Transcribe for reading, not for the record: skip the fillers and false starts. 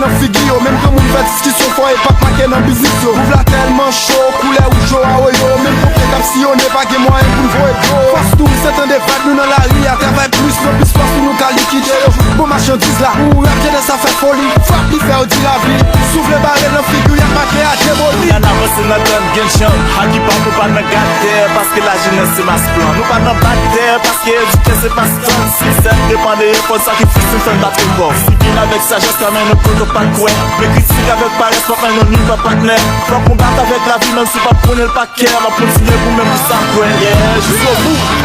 nan figi yo. Même que moun fè diskisyon fò e pat make nan biznis yo. Mouv la telman chaud, koulè ou jo a oyo. Même pou kè kap si yo ne pa ge mwen pou l'vo e go. Fos tou, setan de fat nou nan la ri. A travay plus, non bis fos nou ka likide yo. Bon marchandise la, ou rap jede sa fè foli. Fap li fè ou di la vi. Souf le barre nan figu, yak make a deboli. Yan avance nan ton gen chan. A ki pa nou pa nan gade, paske la jeunesse c'est mas plan. Nou pa nan bate, paske eduke c'est pas ton. Si sen depande e fon sakrifis nou fèn batre bof. Si vin avek sagesse kamen nou koto pa kwen. Me kritik avek pares pa men nou pa patnen. Fok moun bat avek la vi men si pa prene l pa kè. Ma kontinye pou men pou sa kwen. Yeah, jous au bout.